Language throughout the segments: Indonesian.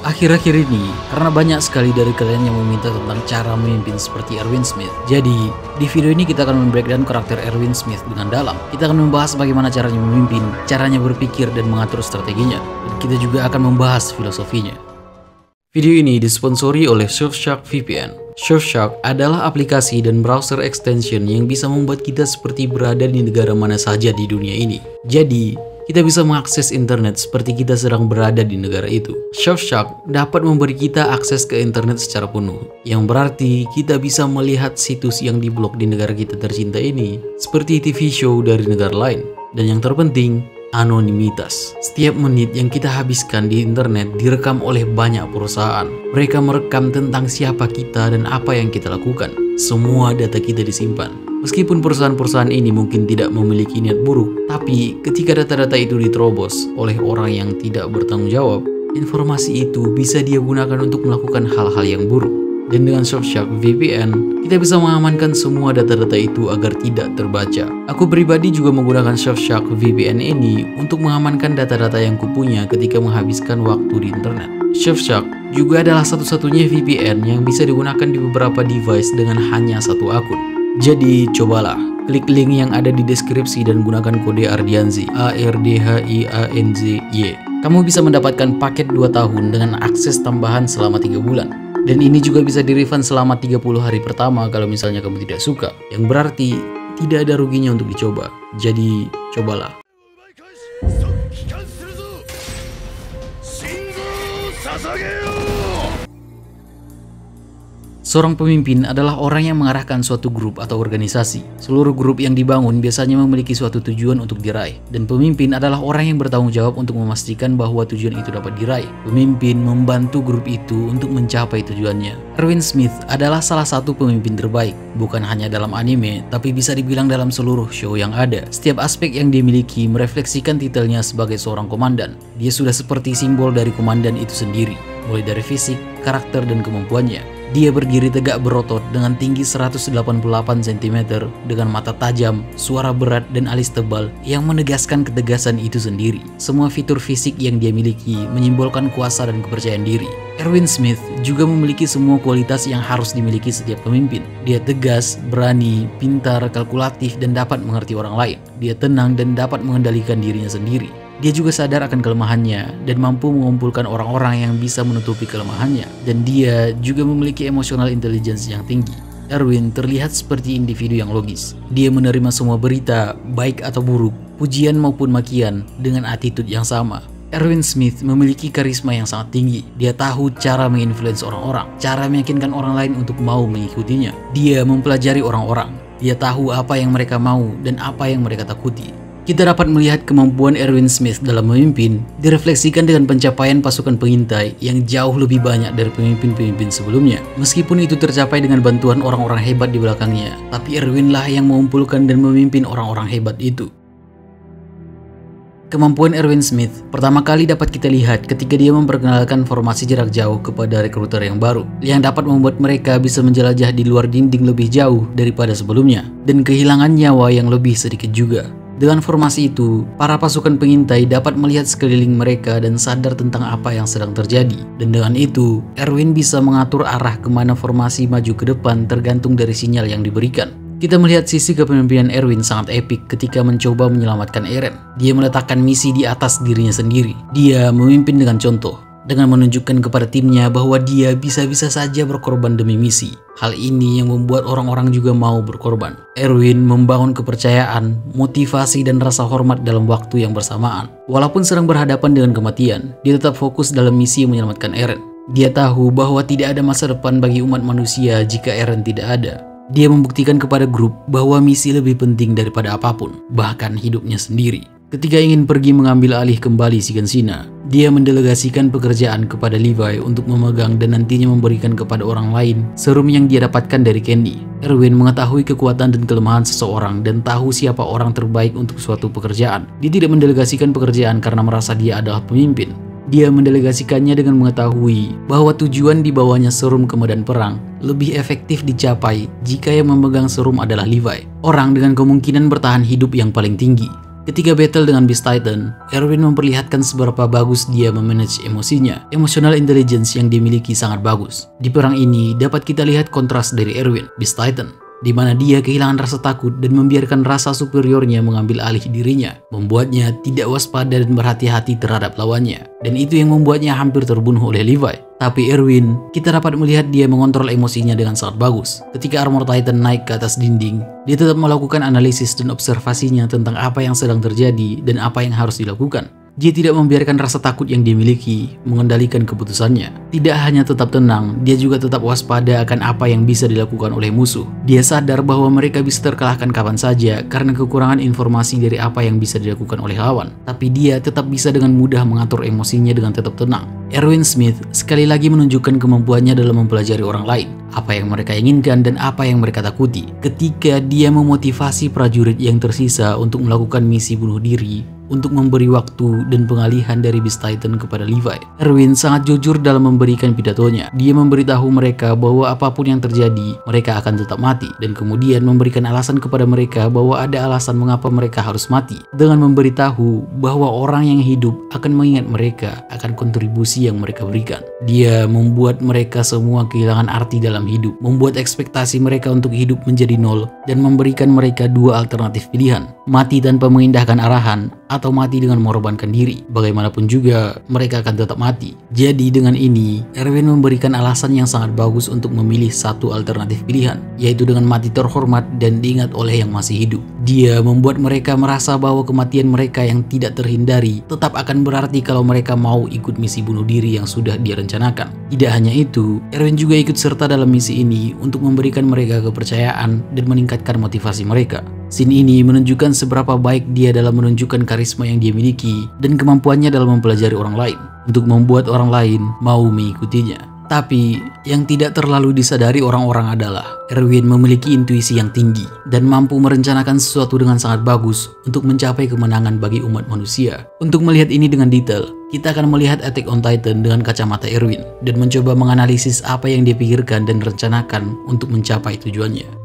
Akhir-akhir ini, karena banyak sekali dari kalian yang meminta tentang cara memimpin seperti Erwin Smith. Jadi, di video ini kita akan membreakdown karakter Erwin Smith dengan dalam. Kita akan membahas bagaimana caranya memimpin, caranya berpikir dan mengatur strateginya. Dan kita juga akan membahas filosofinya. Video ini disponsori oleh Surfshark VPN. Surfshark adalah aplikasi dan browser extension yang bisa membuat kita seperti berada di negara mana saja di dunia ini. Jadi, kita bisa mengakses internet seperti kita sedang berada di negara itu. Surfshark dapat memberi kita akses ke internet secara penuh, yang berarti kita bisa melihat situs yang diblok di negara kita tercinta ini, seperti TV show dari negara lain. Dan yang terpenting, anonimitas. Setiap menit yang kita habiskan di internet direkam oleh banyak perusahaan. Mereka merekam tentang siapa kita dan apa yang kita lakukan. Semua data kita disimpan. Meskipun perusahaan-perusahaan ini mungkin tidak memiliki niat buruk, tapi ketika data-data itu diterobos oleh orang yang tidak bertanggung jawab, informasi itu bisa dia gunakan untuk melakukan hal-hal yang buruk. Dan dengan Surfshark VPN, kita bisa mengamankan semua data-data itu agar tidak terbaca. Aku pribadi juga menggunakan Surfshark VPN ini untuk mengamankan data-data yang kupunya ketika menghabiskan waktu di internet. Surfshark juga adalah satu-satunya VPN yang bisa digunakan di beberapa device dengan hanya satu akun. Jadi cobalah, klik link yang ada di deskripsi dan gunakan kode Ardianzy, ARDHIANZY. Kamu bisa mendapatkan paket 2 tahun dengan akses tambahan selama 3 bulan. Dan ini juga bisa di-refund selama 30 hari pertama kalau misalnya kamu tidak suka. Yang berarti tidak ada ruginya untuk dicoba. Jadi cobalah. Seorang pemimpin adalah orang yang mengarahkan suatu grup atau organisasi. Seluruh grup yang dibangun biasanya memiliki suatu tujuan untuk diraih. Dan pemimpin adalah orang yang bertanggung jawab untuk memastikan bahwa tujuan itu dapat diraih. Pemimpin membantu grup itu untuk mencapai tujuannya. Erwin Smith adalah salah satu pemimpin terbaik. Bukan hanya dalam anime, tapi bisa dibilang dalam seluruh show yang ada. Setiap aspek yang dia miliki merefleksikan titelnya sebagai seorang komandan. Dia sudah seperti simbol dari komandan itu sendiri. Mulai dari fisik, karakter, dan kemampuannya. Dia berdiri tegak berotot dengan tinggi 188 cm, dengan mata tajam, suara berat, dan alis tebal yang menegaskan ketegasan itu sendiri. Semua fitur fisik yang dia miliki menyimbolkan kuasa dan kepercayaan diri. Erwin Smith juga memiliki semua kualitas yang harus dimiliki setiap pemimpin. Dia tegas, berani, pintar, kalkulatif, dan dapat mengerti orang lain. Dia tenang dan dapat mengendalikan dirinya sendiri. Dia juga sadar akan kelemahannya dan mampu mengumpulkan orang-orang yang bisa menutupi kelemahannya. Dan dia juga memiliki emotional intelligence yang tinggi. Erwin terlihat seperti individu yang logis. Dia menerima semua berita, baik atau buruk, pujian maupun makian, dengan attitude yang sama. Erwin Smith memiliki karisma yang sangat tinggi. Dia tahu cara menginfluence orang-orang, cara meyakinkan orang lain untuk mau mengikutinya. Dia mempelajari orang-orang. Dia tahu apa yang mereka mau dan apa yang mereka takuti. Kita dapat melihat kemampuan Erwin Smith dalam memimpin direfleksikan dengan pencapaian pasukan pengintai yang jauh lebih banyak dari pemimpin-pemimpin sebelumnya. Meskipun itu tercapai dengan bantuan orang-orang hebat di belakangnya, tapi Erwin lah yang mengumpulkan dan memimpin orang-orang hebat itu. Kemampuan Erwin Smith pertama kali dapat kita lihat ketika dia memperkenalkan formasi jarak jauh kepada rekruter yang baru, yang dapat membuat mereka bisa menjelajah di luar dinding lebih jauh daripada sebelumnya, dan kehilangan nyawa yang lebih sedikit juga. Dengan formasi itu, para pasukan pengintai dapat melihat sekeliling mereka dan sadar tentang apa yang sedang terjadi. Dan dengan itu, Erwin bisa mengatur arah kemana formasi maju ke depan tergantung dari sinyal yang diberikan. Kita melihat sisi kepemimpinan Erwin sangat epik ketika mencoba menyelamatkan Eren. Dia meletakkan misi di atas dirinya sendiri. Dia memimpin dengan contoh, dengan menunjukkan kepada timnya bahwa dia bisa-bisa saja berkorban demi misi. Hal ini yang membuat orang-orang juga mau berkorban. Erwin membangun kepercayaan, motivasi, dan rasa hormat dalam waktu yang bersamaan. Walaupun sedang berhadapan dengan kematian, dia tetap fokus dalam misi menyelamatkan Eren. Dia tahu bahwa tidak ada masa depan bagi umat manusia jika Eren tidak ada. Dia membuktikan kepada grup bahwa misi lebih penting daripada apapun, bahkan hidupnya sendiri. Ketika ingin pergi mengambil alih kembali Shiganshina, dia mendelegasikan pekerjaan kepada Levi untuk memegang dan nantinya memberikan kepada orang lain serum yang dia dapatkan dari Kenny. Erwin mengetahui kekuatan dan kelemahan seseorang dan tahu siapa orang terbaik untuk suatu pekerjaan. Dia tidak mendelegasikan pekerjaan karena merasa dia adalah pemimpin. Dia mendelegasikannya dengan mengetahui bahwa tujuan dibawanya serum ke medan perang lebih efektif dicapai jika yang memegang serum adalah Levi, orang dengan kemungkinan bertahan hidup yang paling tinggi. Ketika battle dengan Beast Titan, Erwin memperlihatkan seberapa bagus dia memanage emosinya. Emotional intelligence yang dimiliki sangat bagus. Di perang ini dapat kita lihat kontras dari Erwin, Beast Titan, di mana dia kehilangan rasa takut dan membiarkan rasa superiornya mengambil alih dirinya, membuatnya tidak waspada dan berhati-hati terhadap lawannya. Dan itu yang membuatnya hampir terbunuh oleh Levi. Tapi Erwin, kita dapat melihat dia mengontrol emosinya dengan sangat bagus. Ketika Armor Titan naik ke atas dinding, dia tetap melakukan analisis dan observasinya tentang apa yang sedang terjadi dan apa yang harus dilakukan. Dia tidak membiarkan rasa takut yang dimiliki mengendalikan keputusannya. Tidak hanya tetap tenang, dia juga tetap waspada akan apa yang bisa dilakukan oleh musuh. Dia sadar bahwa mereka bisa terkalahkan kapan saja karena kekurangan informasi dari apa yang bisa dilakukan oleh lawan. Tapi dia tetap bisa dengan mudah mengatur emosinya dengan tetap tenang. Erwin Smith sekali lagi menunjukkan kemampuannya dalam mempelajari orang lain, apa yang mereka inginkan dan apa yang mereka takuti. Ketika dia memotivasi prajurit yang tersisa untuk melakukan misi bunuh diri, untuk memberi waktu dan pengalihan dari Beast Titan kepada Levi. Erwin sangat jujur dalam memberikan pidatonya. Dia memberitahu mereka bahwa apapun yang terjadi, mereka akan tetap mati, dan kemudian memberikan alasan kepada mereka bahwa ada alasan mengapa mereka harus mati, dengan memberitahu bahwa orang yang hidup akan mengingat mereka akan kontribusi yang mereka berikan. Dia membuat mereka semua kehilangan arti dalam hidup, membuat ekspektasi mereka untuk hidup menjadi nol, dan memberikan mereka dua alternatif pilihan: mati tanpa mengindahkan arahan, atau mati dengan mengorbankan diri. Bagaimanapun juga, mereka akan tetap mati. Jadi dengan ini, Erwin memberikan alasan yang sangat bagus untuk memilih satu alternatif pilihan, yaitu dengan mati terhormat dan diingat oleh yang masih hidup. Dia membuat mereka merasa bahwa kematian mereka yang tidak terhindari tetap akan berarti kalau mereka mau ikut misi bunuh diri yang sudah dia rencanakan. Tidak hanya itu, Erwin juga ikut serta dalam misi ini untuk memberikan mereka kepercayaan dan meningkatkan motivasi mereka. Scene ini menunjukkan seberapa baik dia dalam menunjukkan karisma yang dia miliki dan kemampuannya dalam mempelajari orang lain untuk membuat orang lain mau mengikutinya. Tapi yang tidak terlalu disadari orang-orang adalah Erwin memiliki intuisi yang tinggi dan mampu merencanakan sesuatu dengan sangat bagus untuk mencapai kemenangan bagi umat manusia. Untuk melihat ini dengan detail, kita akan melihat Attack on Titan dengan kacamata Erwin dan mencoba menganalisis apa yang dia pikirkan dan rencanakan untuk mencapai tujuannya.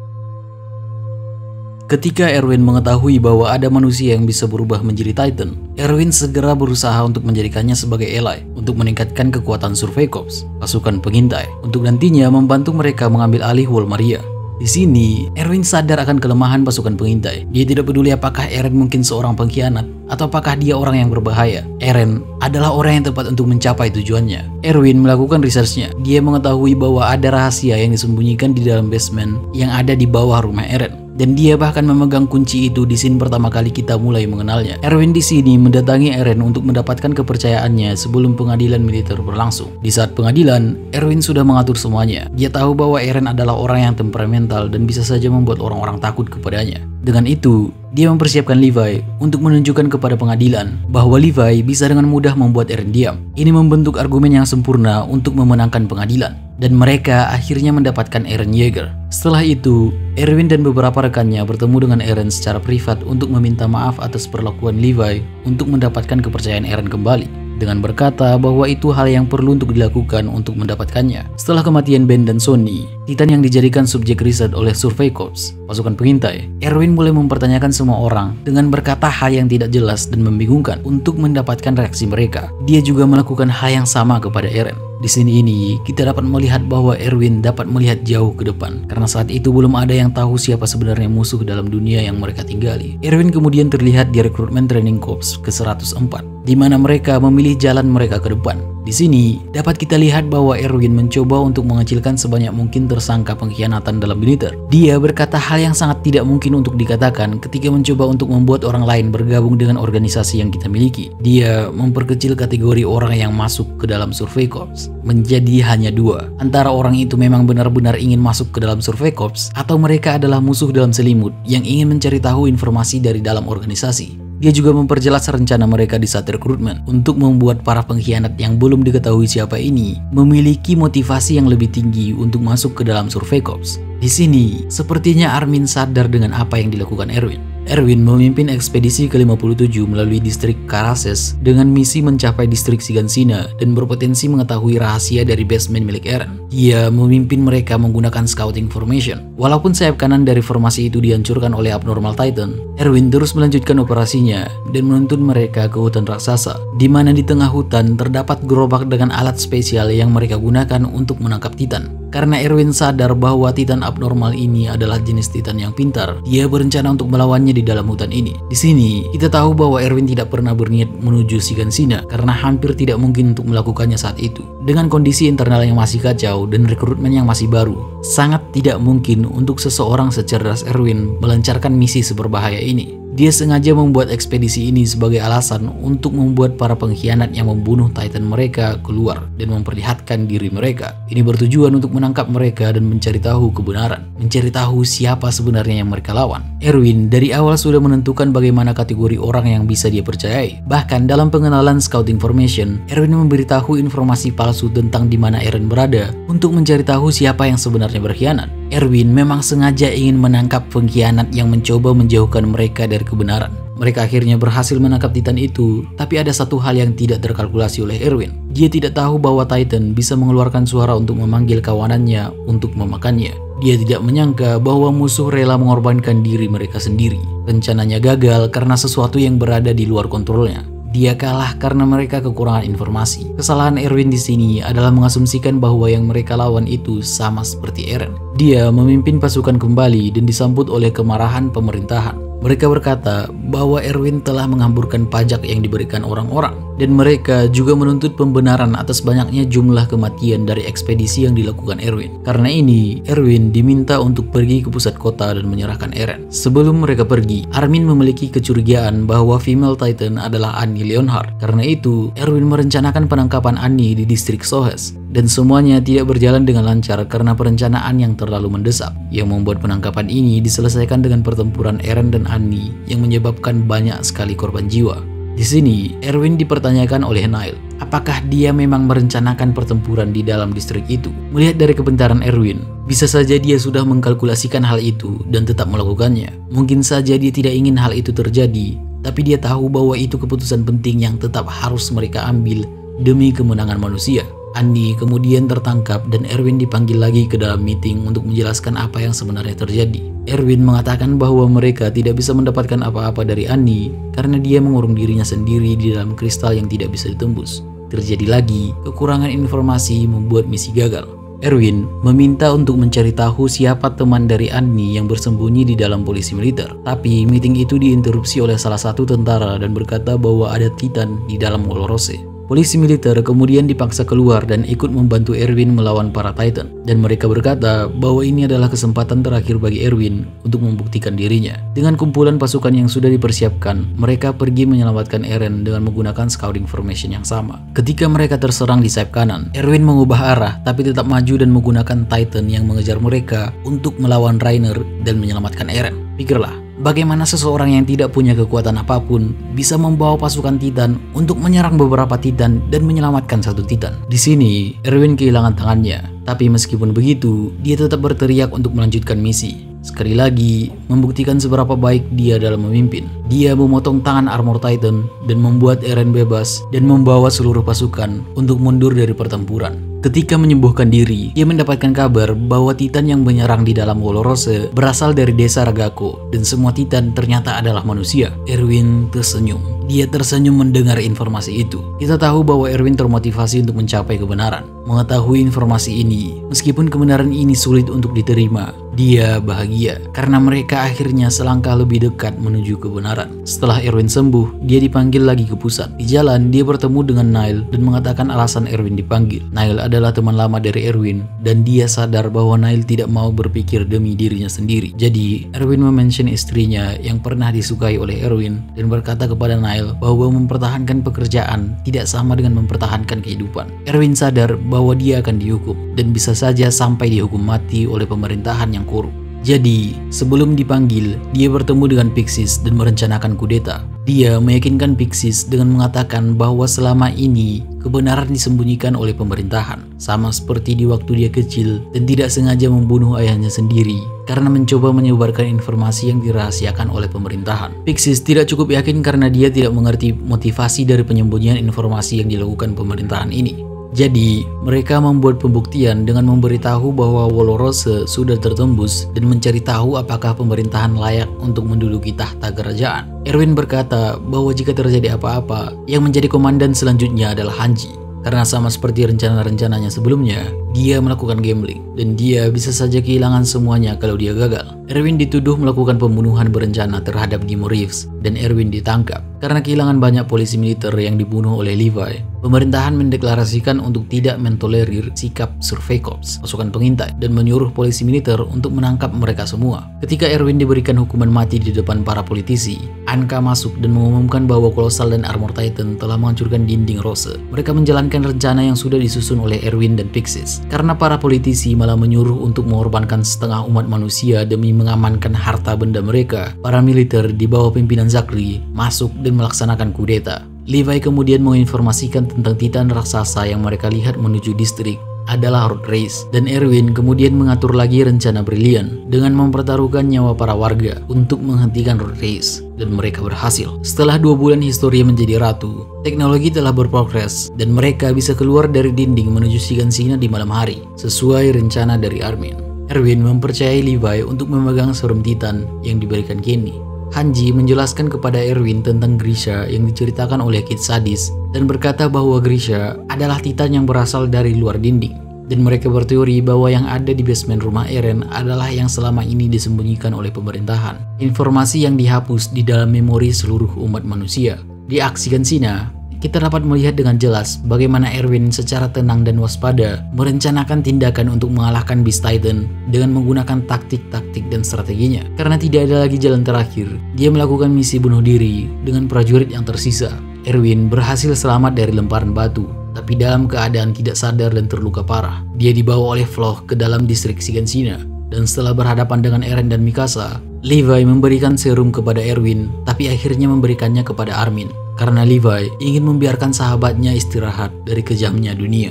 Ketika Erwin mengetahui bahwa ada manusia yang bisa berubah menjadi Titan, Erwin segera berusaha untuk menjadikannya sebagai ally untuk meningkatkan kekuatan Survey Corps, pasukan pengintai, untuk nantinya membantu mereka mengambil alih Wall Maria. Di sini, Erwin sadar akan kelemahan pasukan pengintai. Dia tidak peduli apakah Eren mungkin seorang pengkhianat atau apakah dia orang yang berbahaya. Eren adalah orang yang tepat untuk mencapai tujuannya. Erwin melakukan researchnya. Dia mengetahui bahwa ada rahasia yang disembunyikan di dalam basement yang ada di bawah rumah Eren. Dan dia bahkan memegang kunci itu di scene pertama kali kita mulai mengenalnya. Erwin di sini mendatangi Eren untuk mendapatkan kepercayaannya sebelum pengadilan militer berlangsung. Di saat pengadilan, Erwin sudah mengatur semuanya. Dia tahu bahwa Eren adalah orang yang temperamental dan bisa saja membuat orang-orang takut kepadanya. Dengan itu, dia mempersiapkan Levi untuk menunjukkan kepada pengadilan bahwa Levi bisa dengan mudah membuat Eren diam. Ini membentuk argumen yang sempurna untuk memenangkan pengadilan. Dan mereka akhirnya mendapatkan Eren Yeager. Setelah itu, Erwin dan beberapa rekannya bertemu dengan Eren secara privat untuk meminta maaf atas perlakuan Levi untuk mendapatkan kepercayaan Eren kembali, dengan berkata bahwa itu hal yang perlu untuk dilakukan untuk mendapatkannya. Setelah kematian Ben dan Sonny, Titan yang dijadikan subjek riset oleh Survey Corps, pasukan pengintai, Erwin mulai mempertanyakan semua orang dengan berkata hal yang tidak jelas dan membingungkan untuk mendapatkan reaksi mereka. Dia juga melakukan hal yang sama kepada Eren. Di sini ini, kita dapat melihat bahwa Erwin dapat melihat jauh ke depan, karena saat itu belum ada yang tahu siapa sebenarnya musuh dalam dunia yang mereka tinggali. Erwin kemudian terlihat di Recruitment Training Corps ke-104, di mana mereka memilih jalan mereka ke depan. Di sini, dapat kita lihat bahwa Erwin mencoba untuk mengecilkan sebanyak mungkin tersangka pengkhianatan dalam militer. Dia berkata hal yang sangat tidak mungkin untuk dikatakan ketika mencoba untuk membuat orang lain bergabung dengan organisasi yang kita miliki. Dia memperkecil kategori orang yang masuk ke dalam Survey Corps menjadi hanya dua. Antara orang itu memang benar-benar ingin masuk ke dalam Survey Corps, atau mereka adalah musuh dalam selimut yang ingin mencari tahu informasi dari dalam organisasi. Dia juga memperjelas rencana mereka di saat rekrutmen untuk membuat para pengkhianat yang belum diketahui siapa ini memiliki motivasi yang lebih tinggi untuk masuk ke dalam Survey Corps. Di sini, sepertinya Armin sadar dengan apa yang dilakukan Erwin. Erwin memimpin ekspedisi ke-57 melalui distrik Karases dengan misi mencapai distrik Sigansina dan berpotensi mengetahui rahasia dari basement milik Eren. Dia memimpin mereka menggunakan scouting formation. Walaupun sayap kanan dari formasi itu dihancurkan oleh Abnormal Titan, Erwin terus melanjutkan operasinya dan menuntun mereka ke hutan raksasa, di mana di tengah hutan terdapat gerobak dengan alat spesial yang mereka gunakan untuk menangkap Titan. Karena Erwin sadar bahwa Titan abnormal ini adalah jenis Titan yang pintar, dia berencana untuk melawannya di dalam hutan ini. Di sini, kita tahu bahwa Erwin tidak pernah berniat menuju Sigansina karena hampir tidak mungkin untuk melakukannya saat itu. Dengan kondisi internal yang masih kacau dan rekrutmen yang masih baru, sangat tidak mungkin untuk seseorang secerdas Erwin melancarkan misi seberbahaya ini. Dia sengaja membuat ekspedisi ini sebagai alasan untuk membuat para pengkhianat yang membunuh Titan mereka keluar dan memperlihatkan diri mereka. Ini bertujuan untuk menangkap mereka dan mencari tahu kebenaran, mencari tahu siapa sebenarnya yang mereka lawan. Erwin dari awal sudah menentukan bagaimana kategori orang yang bisa dia percayai. Bahkan dalam pengenalan scouting formation, Erwin memberitahu informasi palsu tentang di mana Eren berada untuk mencari tahu siapa yang sebenarnya berkhianat. Erwin memang sengaja ingin menangkap pengkhianat yang mencoba menjauhkan mereka dari kebenaran. Mereka akhirnya berhasil menangkap Titan itu, tapi ada satu hal yang tidak terkalkulasi oleh Erwin. Dia tidak tahu bahwa Titan bisa mengeluarkan suara untuk memanggil kawanannya untuk memakannya. Dia tidak menyangka bahwa musuh rela mengorbankan diri mereka sendiri. Rencananya gagal karena sesuatu yang berada di luar kontrolnya. Dia kalah karena mereka kekurangan informasi. Kesalahan Erwin di sini adalah mengasumsikan bahwa yang mereka lawan itu sama seperti Eren. Dia memimpin pasukan kembali dan disambut oleh kemarahan pemerintahan. Mereka berkata bahwa Erwin telah menghamburkan pajak yang diberikan orang-orang, dan mereka juga menuntut pembenaran atas banyaknya jumlah kematian dari ekspedisi yang dilakukan Erwin. Karena ini, Erwin diminta untuk pergi ke pusat kota dan menyerahkan Eren. Sebelum mereka pergi, Armin memiliki kecurigaan bahwa female Titan adalah Annie Leonhardt. Karena itu, Erwin merencanakan penangkapan Annie di distrik Sohes. Dan semuanya tidak berjalan dengan lancar karena perencanaan yang terlalu mendesak, yang membuat penangkapan ini diselesaikan dengan pertempuran Eren dan Annie yang menyebabkan banyak sekali korban jiwa. Di sini, Erwin dipertanyakan oleh Nile, apakah dia memang merencanakan pertempuran di dalam distrik itu? Melihat dari kepintaran Erwin, bisa saja dia sudah mengkalkulasikan hal itu dan tetap melakukannya. Mungkin saja dia tidak ingin hal itu terjadi, tapi dia tahu bahwa itu keputusan penting yang tetap harus mereka ambil demi kemenangan manusia. Annie kemudian tertangkap dan Erwin dipanggil lagi ke dalam meeting untuk menjelaskan apa yang sebenarnya terjadi. Erwin mengatakan bahwa mereka tidak bisa mendapatkan apa-apa dari Annie karena dia mengurung dirinya sendiri di dalam kristal yang tidak bisa ditembus. Terjadi lagi, kekurangan informasi membuat misi gagal. Erwin meminta untuk mencari tahu siapa teman dari Annie yang bersembunyi di dalam polisi militer. Tapi meeting itu diinterupsi oleh salah satu tentara dan berkata bahwa ada Titan di dalam Wolorose. Polisi militer kemudian dipaksa keluar dan ikut membantu Erwin melawan para Titan. Dan mereka berkata bahwa ini adalah kesempatan terakhir bagi Erwin untuk membuktikan dirinya. Dengan kumpulan pasukan yang sudah dipersiapkan, mereka pergi menyelamatkan Eren dengan menggunakan scouting formation yang sama. Ketika mereka terserang di sayap kanan, Erwin mengubah arah tapi tetap maju dan menggunakan Titan yang mengejar mereka untuk melawan Reiner dan menyelamatkan Eren. Pikirlah, bagaimana seseorang yang tidak punya kekuatan apapun bisa membawa pasukan Titan untuk menyerang beberapa Titan dan menyelamatkan satu Titan. Di sini, Erwin kehilangan tangannya, tapi meskipun begitu, dia tetap berteriak untuk melanjutkan misi. Sekali lagi, membuktikan seberapa baik dia dalam memimpin. Dia memotong tangan armor Titan dan membuat Eren bebas dan membawa seluruh pasukan untuk mundur dari pertempuran. Ketika menyembuhkan diri, dia mendapatkan kabar bahwa Titan yang menyerang di dalam Wolorose berasal dari desa Ragako dan semua Titan ternyata adalah manusia. Erwin tersenyum. Dia tersenyum mendengar informasi itu. Kita tahu bahwa Erwin termotivasi untuk mencapai kebenaran. Mengetahui informasi ini, meskipun kebenaran ini sulit untuk diterima, dia bahagia karena mereka akhirnya selangkah lebih dekat menuju kebenaran. Setelah Erwin sembuh, dia dipanggil lagi ke pusat. Di jalan, dia bertemu dengan Nile dan mengatakan alasan Erwin dipanggil. Nile adalah teman lama dari Erwin dan dia sadar bahwa Nile tidak mau berpikir demi dirinya sendiri. Jadi, Erwin memention istrinya yang pernah disukai oleh Erwin dan berkata kepada Nile bahwa mempertahankan pekerjaan tidak sama dengan mempertahankan kehidupan. Erwin sadar bahwa dia akan dihukum dan bisa saja sampai dihukum mati oleh pemerintahan yang korup. Jadi, sebelum dipanggil, dia bertemu dengan Pixis dan merencanakan kudeta. Dia meyakinkan Pixis dengan mengatakan bahwa selama ini kebenaran disembunyikan oleh pemerintahan, sama seperti di waktu dia kecil dan tidak sengaja membunuh ayahnya sendiri karena mencoba menyebarkan informasi yang dirahasiakan oleh pemerintahan. Pixis tidak cukup yakin karena dia tidak mengerti motivasi dari penyembunyian informasi yang dilakukan pemerintahan ini. Jadi, mereka membuat pembuktian dengan memberitahu bahwa Wolorose sudah tertembus dan mencari tahu apakah pemerintahan layak untuk menduduki tahta kerajaan. Erwin berkata bahwa jika terjadi apa-apa, yang menjadi komandan selanjutnya adalah Hanji. Karena sama seperti rencana-rencananya sebelumnya, dia melakukan gambling dan dia bisa saja kehilangan semuanya kalau dia gagal. Erwin dituduh melakukan pembunuhan berencana terhadap Dimo Reeves dan Erwin ditangkap. Karena kehilangan banyak polisi militer yang dibunuh oleh Levi, pemerintahan mendeklarasikan untuk tidak mentolerir sikap Survey Corps, pasukan pengintai, dan menyuruh polisi militer untuk menangkap mereka semua. Ketika Erwin diberikan hukuman mati di depan para politisi, Anka masuk dan mengumumkan bahwa Colossal dan Armor Titan telah menghancurkan dinding Rose. Mereka menjalankan rencana yang sudah disusun oleh Erwin dan Pixis. Karena para politisi malah menyuruh untuk mengorbankan setengah umat manusia demi mengamankan harta benda mereka, para militer di bawah pimpinan Zakri masuk dan melaksanakan kudeta. Levi kemudian menginformasikan tentang Titan raksasa yang mereka lihat menuju distrik adalah Road Race, dan Erwin kemudian mengatur lagi rencana brilian dengan mempertaruhkan nyawa para warga untuk menghentikan Road Race, dan mereka berhasil. Setelah 2 bulan Historia menjadi ratu, teknologi telah berprogres dan mereka bisa keluar dari dinding menuju Shiganshina di malam hari sesuai rencana dari Armin. Erwin mempercayai Levi untuk memegang serum Titan yang diberikan Kenny. Hanji menjelaskan kepada Erwin tentang Grisha yang diceritakan oleh Kid Sadis dan berkata bahwa Grisha adalah Titan yang berasal dari luar dinding, dan mereka berteori bahwa yang ada di basement rumah Eren adalah yang selama ini disembunyikan oleh pemerintahan, informasi yang dihapus di dalam memori seluruh umat manusia. Di aksi Shiganshina, kita dapat melihat dengan jelas bagaimana Erwin secara tenang dan waspada merencanakan tindakan untuk mengalahkan Beast Titan dengan menggunakan taktik-taktik dan strateginya. Karena tidak ada lagi jalan terakhir, dia melakukan misi bunuh diri dengan prajurit yang tersisa. Erwin berhasil selamat dari lemparan batu, tapi dalam keadaan tidak sadar dan terluka parah. Dia dibawa oleh Floch ke dalam distrik Shiganshina, dan setelah berhadapan dengan Eren dan Mikasa, Levi memberikan serum kepada Erwin, tapi akhirnya memberikannya kepada Armin. Karena Levi ingin membiarkan sahabatnya istirahat dari kejamnya dunia.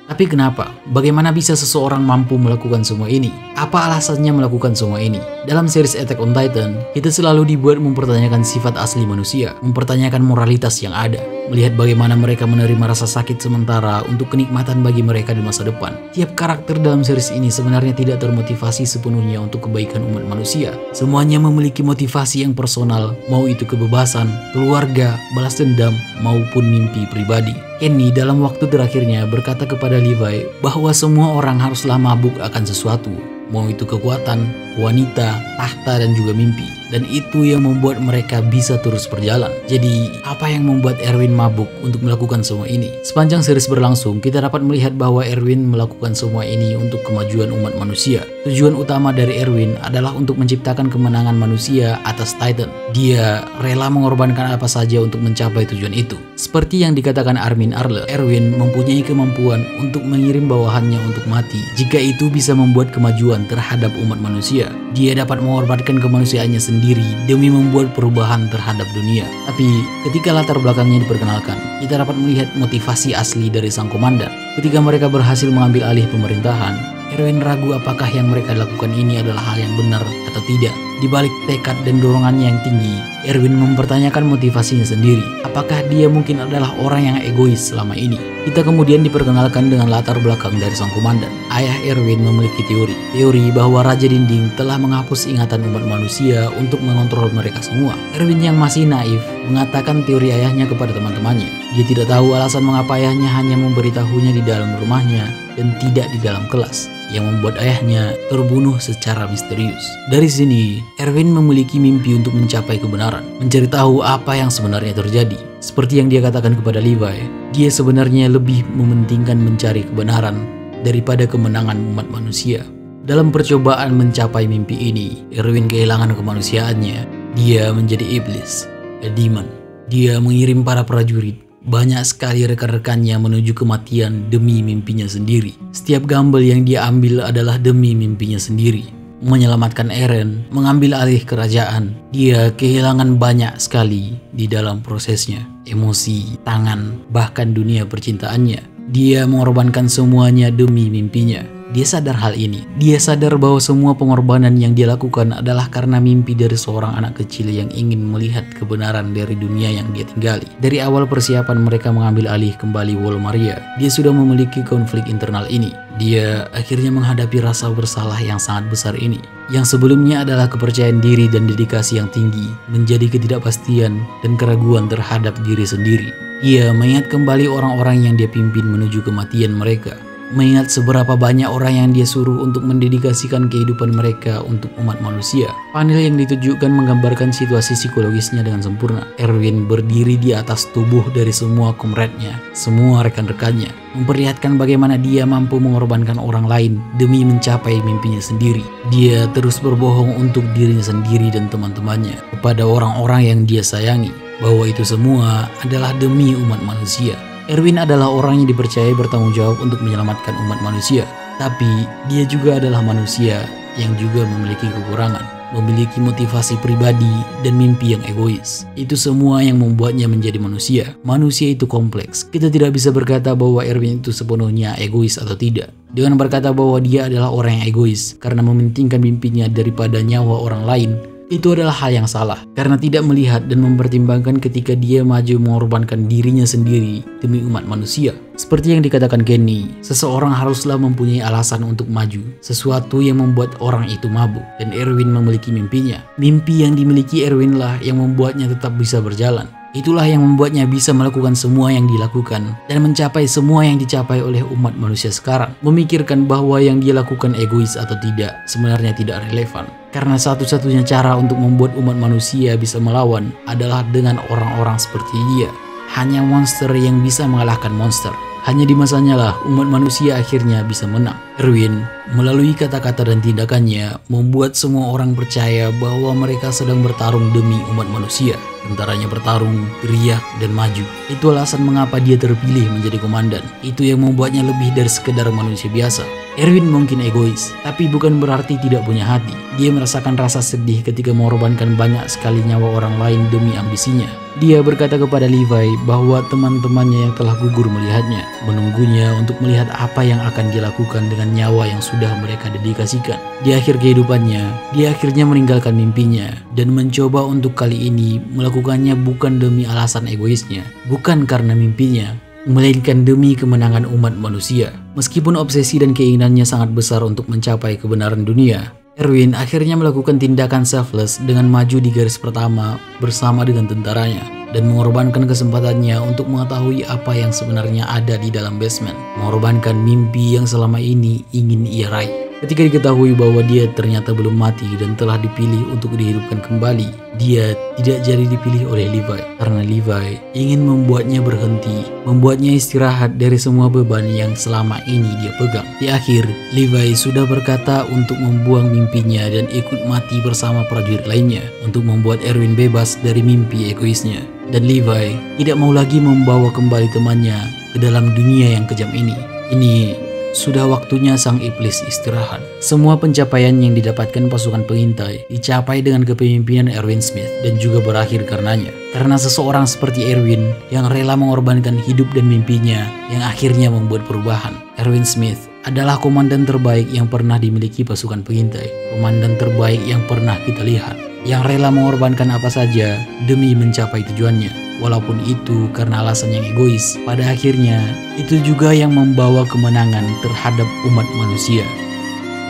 Tapi kenapa? Bagaimana bisa seseorang mampu melakukan semua ini? Apa alasannya melakukan semua ini? Dalam series Attack on Titan, kita selalu dibuat mempertanyakan sifat asli manusia, mempertanyakan moralitas yang ada, melihat bagaimana mereka menerima rasa sakit sementara untuk kenikmatan bagi mereka di masa depan. Tiap karakter dalam series ini sebenarnya tidak termotivasi sepenuhnya untuk kebaikan umat manusia. Semuanya memiliki motivasi yang personal, mau itu kebebasan, keluarga, balas dendam, maupun mimpi pribadi. Kenny dalam waktu terakhirnya berkata kepada Levi bahwa semua orang haruslah mabuk akan sesuatu, mau itu kekuatan, wanita, tahta, dan juga mimpi. Dan itu yang membuat mereka bisa terus berjalan. Jadi, apa yang membuat Erwin mabuk untuk melakukan semua ini? Sepanjang series berlangsung, kita dapat melihat bahwa Erwin melakukan semua ini untuk kemajuan umat manusia. Tujuan utama dari Erwin adalah untuk menciptakan kemenangan manusia atas Titan. Dia rela mengorbankan apa saja untuk mencapai tujuan itu. Seperti yang dikatakan Armin Arle, Erwin mempunyai kemampuan untuk mengirim bawahannya untuk mati jika itu bisa membuat kemajuan terhadap umat manusia. Dia dapat mengorbankan kemanusiaannya sendiri demi membuat perubahan terhadap dunia. Tapi ketika latar belakangnya diperkenalkan, kita dapat melihat motivasi asli dari sang komandan. Ketika mereka berhasil mengambil alih pemerintahan, Erwin ragu apakah yang mereka lakukan ini adalah hal yang benar atau tidak. Di balik tekad dan dorongannya yang tinggi, Erwin mempertanyakan motivasinya sendiri. Apakah dia mungkin adalah orang yang egois selama ini? Kita kemudian diperkenalkan dengan latar belakang dari sang komandan. Ayah Erwin memiliki teori bahwa Raja Dinding telah menghapus ingatan umat manusia untuk mengontrol mereka semua. Erwin yang masih naif mengatakan teori ayahnya kepada teman-temannya. Dia tidak tahu alasan mengapa ayahnya hanya memberitahunya di dalam rumahnya dan tidak di dalam kelas, yang membuat ayahnya terbunuh secara misterius. Dari sini, Erwin memiliki mimpi untuk mencapai kebenaran, mencari tahu apa yang sebenarnya terjadi. Seperti yang dia katakan kepada Levi, dia sebenarnya lebih mementingkan mencari kebenaran daripada kemenangan umat manusia. Dalam percobaan mencapai mimpi ini, Erwin kehilangan kemanusiaannya. Dia menjadi iblis, a demon. Dia mengirim para prajurit banyak sekali rekan-rekannya menuju kematian demi mimpinya sendiri. Setiap gamble yang dia ambil adalah demi mimpinya sendiri. Menyelamatkan Eren, mengambil alih kerajaan, dia kehilangan banyak sekali di dalam prosesnya. Emosi, tangan, bahkan dunia percintaannya. Dia mengorbankan semuanya demi mimpinya. Dia sadar hal ini. Dia sadar bahwa semua pengorbanan yang dia lakukan adalah karena mimpi dari seorang anak kecil yang ingin melihat kebenaran dari dunia yang dia tinggali. Dari awal persiapan mereka mengambil alih kembali Wall Maria, dia sudah memiliki konflik internal ini. Dia akhirnya menghadapi rasa bersalah yang sangat besar ini. Yang sebelumnya adalah kepercayaan diri dan dedikasi yang tinggi, menjadi ketidakpastian dan keraguan terhadap diri sendiri. Dia mengingat kembali orang-orang yang dia pimpin menuju kematian mereka. Mengingat seberapa banyak orang yang dia suruh untuk mendedikasikan kehidupan mereka untuk umat manusia. Panel yang ditujukan menggambarkan situasi psikologisnya dengan sempurna. Erwin berdiri di atas tubuh dari semua komradnya, semua rekan-rekannya, memperlihatkan bagaimana dia mampu mengorbankan orang lain demi mencapai mimpinya sendiri. Dia terus berbohong untuk dirinya sendiri dan teman-temannya, kepada orang-orang yang dia sayangi, bahwa itu semua adalah demi umat manusia. Erwin adalah orang yang dipercaya bertanggung jawab untuk menyelamatkan umat manusia. Tapi dia juga adalah manusia yang juga memiliki kekurangan, memiliki motivasi pribadi dan mimpi yang egois. Itu semua yang membuatnya menjadi manusia. Manusia itu kompleks. Kita tidak bisa berkata bahwa Erwin itu sepenuhnya egois atau tidak. Dengan berkata bahwa dia adalah orang yang egois karena mementingkan mimpinya daripada nyawa orang lain, itu adalah hal yang salah, karena tidak melihat dan mempertimbangkan ketika dia maju mengorbankan dirinya sendiri demi umat manusia. Seperti yang dikatakan Kenny, seseorang haruslah mempunyai alasan untuk maju, sesuatu yang membuat orang itu mabuk, dan Erwin memiliki mimpinya. Mimpi yang dimiliki Erwin lah yang membuatnya tetap bisa berjalan. Itulah yang membuatnya bisa melakukan semua yang dilakukan dan mencapai semua yang dicapai oleh umat manusia sekarang. Memikirkan bahwa yang dia lakukan egois atau tidak sebenarnya tidak relevan. Karena satu-satunya cara untuk membuat umat manusia bisa melawan adalah dengan orang-orang seperti dia. Hanya monster yang bisa mengalahkan monster. Hanya di masanya lah umat manusia akhirnya bisa menang. Erwin melalui kata-kata dan tindakannya membuat semua orang percaya bahwa mereka sedang bertarung demi umat manusia. Tentaranya bertarung, teriak, dan maju. Itu alasan mengapa dia terpilih menjadi komandan. Itu yang membuatnya lebih dari sekedar manusia biasa. Erwin mungkin egois, tapi bukan berarti tidak punya hati. Dia merasakan rasa sedih ketika mengorbankan banyak sekali nyawa orang lain demi ambisinya. Dia berkata kepada Levi bahwa teman-temannya yang telah gugur melihatnya, menunggunya untuk melihat apa yang akan dilakukan dengan nyawa yang sudah mereka dedikasikan. Di akhir kehidupannya, dia akhirnya meninggalkan mimpinya dan mencoba untuk kali ini melakukannya bukan demi alasan egoisnya, bukan karena mimpinya, melainkan demi kemenangan umat manusia. Meskipun obsesi dan keinginannya sangat besar untuk mencapai kebenaran dunia, Erwin akhirnya melakukan tindakan selfless dengan maju di garis pertama bersama dengan tentaranya dan mengorbankan kesempatannya untuk mengetahui apa yang sebenarnya ada di dalam basement, mengorbankan mimpi yang selama ini ingin ia raih. Ketika diketahui bahwa dia ternyata belum mati dan telah dipilih untuk dihidupkan kembali, dia tidak jadi dipilih oleh Levi karena Levi ingin membuatnya berhenti, membuatnya istirahat dari semua beban yang selama ini dia pegang. Di akhir, Levi sudah berkata untuk membuang mimpinya dan ikut mati bersama prajurit lainnya untuk membuat Erwin bebas dari mimpi egoisnya. Dan Levi tidak mau lagi membawa kembali temannya ke dalam dunia yang kejam ini. Ini sudah waktunya sang iblis istirahat. Semua pencapaian yang didapatkan pasukan pengintai dicapai dengan kepemimpinan Erwin Smith dan juga berakhir karenanya. Karena seseorang seperti Erwin yang rela mengorbankan hidup dan mimpinya yang akhirnya membuat perubahan. Erwin Smith adalah komandan terbaik yang pernah dimiliki pasukan pengintai. Komandan terbaik yang pernah kita lihat. Yang rela mengorbankan apa saja demi mencapai tujuannya. Walaupun itu karena alasan yang egois, pada akhirnya itu juga yang membawa kemenangan terhadap umat manusia.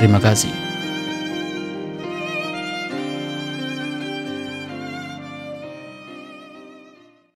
Terima kasih.